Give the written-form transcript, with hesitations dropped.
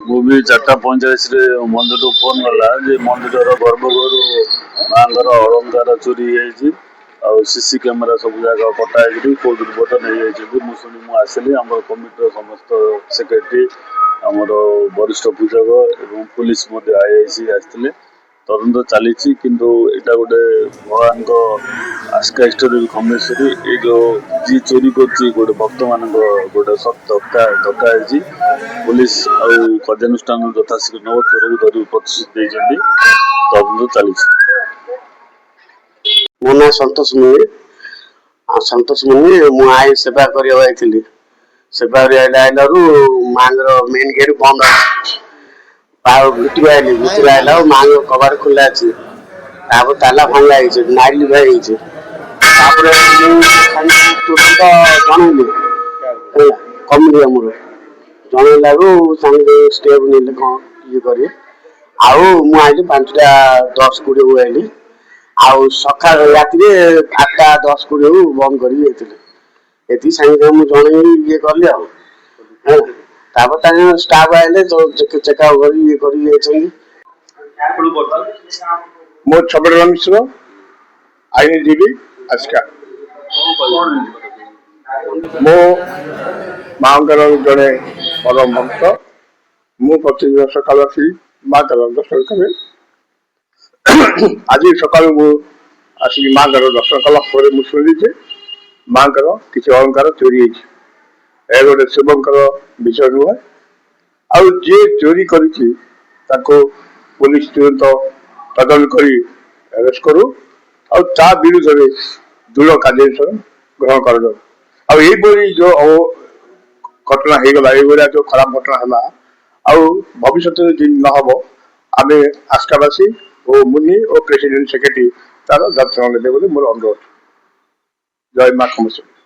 Movie 4:45 ମନ୍ଦିରରୁ phone ଗଲା ଯେ ମନ୍ଦିରର ଗର୍ଭଗୃହରୁ ମାଙ୍କର ଅଳଙ୍କାର ଚୋରି ହେଇଯାଇଛି ଆଉ ସିସି କ୍ୟାମେରା ସବୁ ଜାଗା କଟା ହେଇକିରି କୋଉ ଦୁର୍ବୃତ୍ତ ନେଇଯାଇଛନ୍ତି। ମୁଁ ଶୁଣି ମୁଁ ଆସିଲି। ଆମର କମିଟିର ସମସ୍ତ ସେକ୍ରେଟାରୀ ଆମର ବରିଷ୍ଠ ପୂଜକ ଏବଂ ପୁଲିସ ମଧ୍ୟ ଆଇଆଇସି ଆସିଥିଲେ। ତଦନ୍ତ ଚାଲିଛି କିନ୍ତୁ ଏଇଟା ଗୋଟେ ଭଗବାନଙ୍କ ଆସ୍କା ହିଷ୍ଟୋରୀ ଖମେଶ୍ୱରୀ ଏଇ ଯୋଉ ଯିଏ ଚୋରି କରୁଛି ଗୋଟେ ଭକ୍ତମାନଙ୍କ ଗୋଟେ ଧକ୍କା ହେଇଛି। ପୁଲିସ ଆଉ କାର୍ଯ୍ୟାନୁଷ୍ଠାନ ଯଥାଶୀଘ୍ର ନବ ଚୋରକୁ ଧରି ପ୍ରତିଶ୍ରୁତି ଦେଇଛନ୍ତି। ତଦନ୍ତ ଚାଲିଛି। ମୋ ନାଁ ସନ୍ତୋଷ ମୁନି। ସନ୍ତୋଷ ମୁନି ମୁଁ ଆଇ ସେବା କରିବାକୁ ଯାଇଥିଲି। ସେବା ଆଇଲାରୁ ମାଙ୍କର ମେନ୍ ଗେଟ୍ ବନ୍ଦ ଅଛି। ଭିତରୁ ଆଇଲା ମାଙ୍କ କବାଟ ଖୋଲା ଅଛି। ତାପରେ ତାଲା ଭଙ୍ଗା ହେଇଛି, ନାଇଲି ଲିଭା ହେଇଛି। ତାପରେ ମୁଁ ତୁରନ୍ତ ଜଣେଇଲି ହେଲା କମିଟି ଆମର ଜଣେଇଲାରୁ ସାଙ୍ଗେ ଷ୍ଟେପ୍ ନେଲେ କଣ ଇଏ କରି ଆଉ ମୁଁ ଆଇଲି 5:10-20 ଆଇଲି। ଆଉ ସକାଳ ରାତିରେ 8:10-20 ବନ୍ଦ କରିକି ଯାଇଥିଲି। ଏତିକି ସାଙ୍ଗେ ମୁଁ ଜଣେଇ ଇଏ କଲି ଆଉ ହେଲା। ତାପରେ ତାଙ୍କ ଷ୍ଟାଫ୍ ଆଇଲେ ଚେକଆଉଟ୍ କରି ଇଏ କରିକି ଯାଇଛନ୍ତି। ମୋ ଛବର ମିଶ୍ର ଆଇନଜୀବୀ ଆସ୍କା। ମୋ ମାଙ୍କର ଜଣେ ପରମ ଭକ୍ତ। ମୁଁ ପ୍ରତିଦିନ ସକାଳୁ ଆସି ମାଙ୍କର ଦର୍ଶନ କରେ। ଆଜି ସକାଳୁ ମୁଁ ଆସିକି ମାଙ୍କର ଦର୍ଶନ କଲା ପରେ ମୁଁ ଶୁଣିଲି ମାଙ୍କର କିଛି ଅଳଙ୍କାର ଚୋରି ହେଇଛି। ଏ ଗୋଟେ ଶିବଙ୍କର ବିଷୟ ନୁହେଁ। ଆଉ ଯିଏ ଚୋରି କରିଛି ତାକୁ ପୁଲିସ ତୁରନ୍ତ ତଦନ୍ତ କରି ଆରେଷ୍ଟ କରୁ ଆଉ ତା ବିରୁଦ୍ଧରେ ଦୃଢ କାର୍ଯ୍ୟାନୁଷ୍ଠାନ ଗ୍ରହଣ କରାଯାଉ। ଆଉ ଏଇଭଳି ଯୋଉ ଘଟଣା ହେଇଗଲା, ଏଇଭଳିଆ ଯୋଉ ଖରାପ ଘଟଣା ହେଲା ଆଉ ଭବିଷ୍ୟତରେ ଯେମିତି ନହବ ଆମେ ଆସ୍କାବାସୀ ଓ ମୁନି ଓ ପ୍ରେସିଡେଣ୍ଟ ସେକ୍ରେଟାରୀ ତାର ଯତ୍ନ ନେବେ ବୋଲି ମୋର ଅନୁରୋଧ। ଜୟ ମା ଖମେଶ୍ୱରୀ।